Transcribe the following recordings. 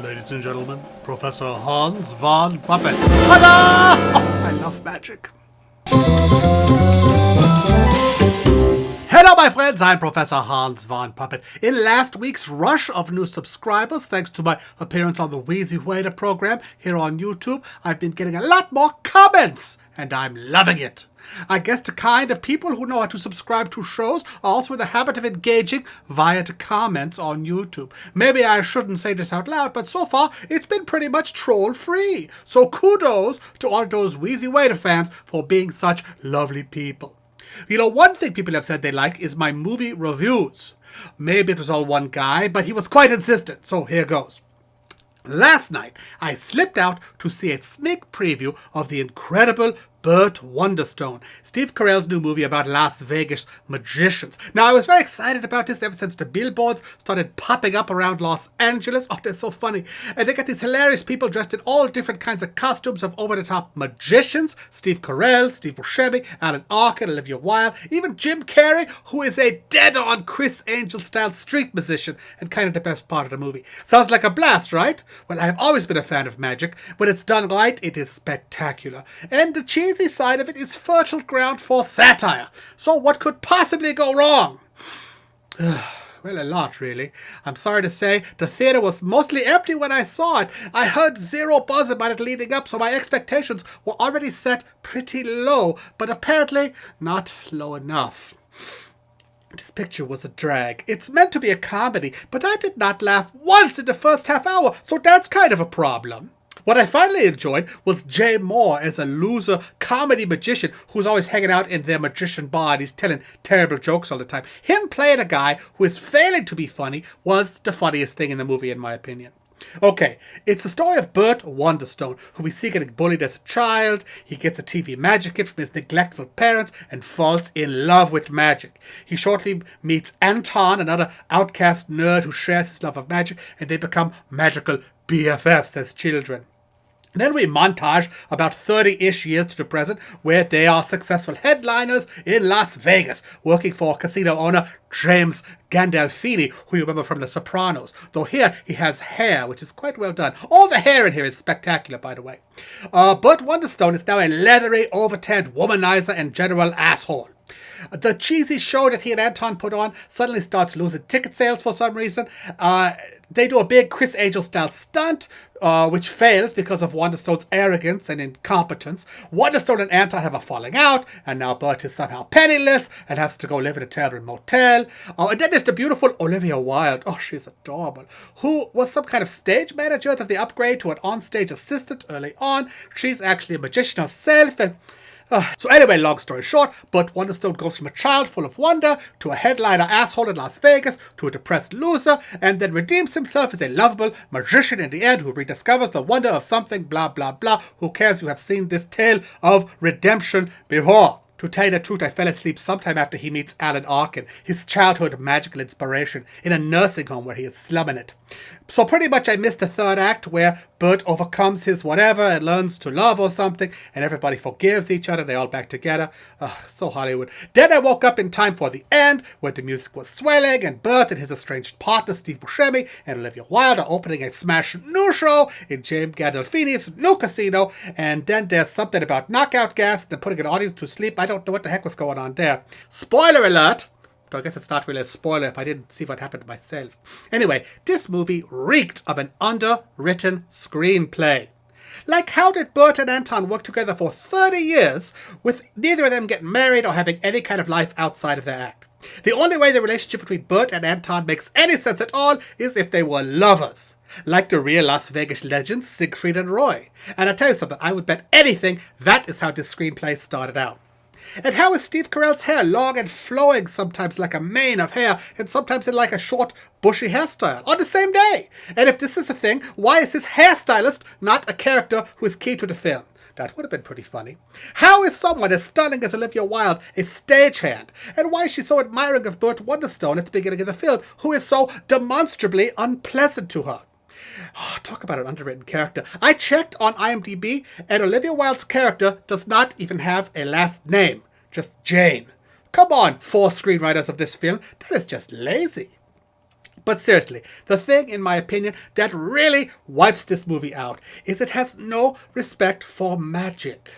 Ladies and gentlemen, Professor Hans von Puppet. Ta-da! Oh, I love magic. Hello, my friends. I'm Professor Hans von Puppet. In last week's rush of new subscribers, thanks to my appearance on the Wheezy Waiter program here on YouTube, I've been getting a lot more comments, and I'm loving it. I guess the kind of people who know how to subscribe to shows are also in the habit of engaging via the comments on YouTube. Maybe I shouldn't say this out loud, but so far it's been pretty much troll-free. So kudos to all of those Wheezy Waiter fans for being such lovely people. You know, one thing people have said they like is my movie reviews. Maybe it was all one guy, but he was quite insistent, so here goes. Last night, I slipped out to see a sneak preview of the incredible Burt Wonderstone, Steve Carell's new movie about Las Vegas magicians. Now, I was very excited about this ever since the billboards started popping up around Los Angeles. Oh, they're so funny. And they got these hilarious people dressed in all different kinds of costumes of over-the-top magicians. Steve Carell, Steve Buscemi, Arkin, Olivia Wilde, even Jim Carey, who is a dead-on Chris Angel-style street musician and kind of the best part of the movie. Sounds like a blast, right? Well, I have always been a fan of magic. When it's done right, it is spectacular. And the cheesy side of it is fertile ground for satire. So what could possibly go wrong? Well, a lot, really. I'm sorry to say, the theater was mostly empty when I saw it. I heard zero buzz about it leading up, so my expectations were already set pretty low, but apparently not low enough. This picture was a drag. It's meant to be a comedy, but I did not laugh once in the first half hour, so that's kind of a problem. What I finally enjoyed was Jay Moore as a loser comedy magician who's always hanging out in their magician bar and he's telling terrible jokes all the time. Him playing a guy who is failing to be funny was the funniest thing in the movie, in my opinion. Okay, it's the story of Burt Wonderstone, who we see getting bullied as a child. He gets a TV magic kit from his neglectful parents and falls in love with magic. He shortly meets Anton, another outcast nerd who shares his love of magic, and they become magical BFFs as children. Then we montage about 30-ish years to the present, where they are successful headliners in Las Vegas, working for casino owner James Gandalfini, who you remember from The Sopranos. Though here he has hair, which is quite well done. All the hair in here is spectacular, by the way. Burt Wonderstone is now a leathery, overtanned womanizer and general asshole. The cheesy show that he and Anton put on suddenly starts losing ticket sales for some reason. They do a big Chris Angel-style stunt, which fails because of Wonderstone's arrogance and incompetence. Wonderstone and Anton have a falling out, and now Burt is somehow penniless and has to go live in a terrible motel. And then there's the beautiful Olivia Wilde. Oh, she's adorable. Who was some kind of stage manager that they upgrade to an on-stage assistant early on. She's actually a magician herself, and so anyway, long story short, Burt Wonderstone goes from a child full of wonder to a headliner asshole in Las Vegas to a depressed loser, and then redeems himself as a lovable magician in the end who rediscovers the wonder of something blah blah blah. Who cares? You have seen this tale of redemption before. To tell you the truth, I fell asleep sometime after he meets Arkin, his childhood magical inspiration, in a nursing home where he is slumming it. So pretty much I missed the third act where Burt overcomes his whatever and learns to love or something, and everybody forgives each other, they're all back together. So Hollywood. Then I woke up in time for the end, where the music was swelling, and Burt and his estranged partner Steve Buscemi and Olivia Wilde are opening a smash new show in James Gandalfini's new casino, and then there's something about knockout gas and putting an audience to sleep. I don't know what the heck was going on there. Spoiler alert! I guess it's not really a spoiler if I didn't see what happened myself. Anyway, this movie reeked of an underwritten screenplay. Like, how did Burt and Anton work together for 30 years with neither of them getting married or having any kind of life outside of their act? The only way the relationship between Burt and Anton makes any sense at all is if they were lovers. Like the real Las Vegas legends Siegfried and Roy. And I tell you something, I would bet anything that is how this screenplay started out. And how is Steve Carell's hair long and flowing, sometimes like a mane of hair, and sometimes in like a short, bushy hairstyle, on the same day? And if this is a thing, why is his hairstylist not a character who is key to the film? That would have been pretty funny. How is someone as stunning as Olivia Wilde a stagehand? And why is she so admiring of Burt Wonderstone at the beginning of the film, who is so demonstrably unpleasant to her? Oh, talk about an underwritten character. I checked on IMDb, and Olivia Wilde's character does not even have a last name. Just Jane. Come on, 4 screenwriters of this film. That is just lazy. But seriously, the thing, in my opinion, that really wipes this movie out is it has no respect for magic.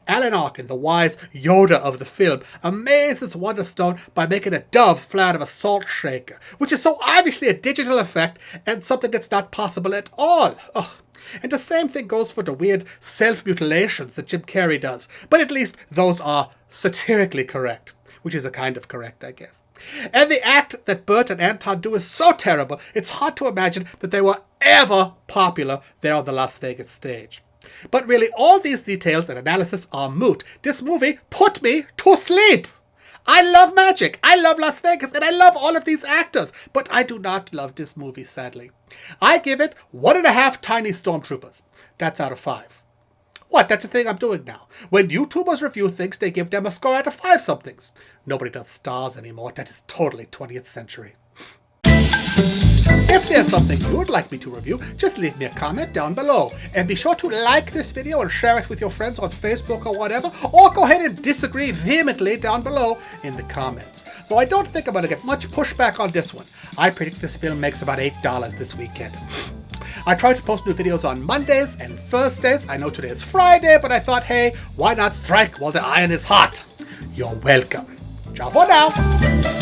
Alan Arkin, the wise Yoda of the film, amazes Wonderstone by making a dove fly out of a salt shaker, which is so obviously a digital effect and something that's not possible at all. Oh. And the same thing goes for the weird self-mutilations that Jim Carrey does, but at least those are satirically correct. Which is a kind of correct, I guess. And the act that Burt and Anton do is so terrible, it's hard to imagine that they were ever popular there on the Las Vegas stage. But really, all these details and analysis are moot. This movie put me to sleep. I love magic, I love Las Vegas, and I love all of these actors, but I do not love this movie, sadly. I give it 1.5 tiny stormtroopers. That's out of 5. What? That's the thing I'm doing now. When YouTubers review things, they give them a score out of 5 somethings. Nobody does stars anymore. That is totally 20th century. If there's something you would like me to review, just leave me a comment down below. And be sure to like this video and share it with your friends on Facebook or whatever, or go ahead and disagree vehemently down below in the comments. Though I don't think I'm going to get much pushback on this one. I predict this film makes about $8 this weekend. I try to post new videos on Mondays and Thursdays. I know today is Friday, but I thought, hey, why not strike while the iron is hot? You're welcome. Ciao for now.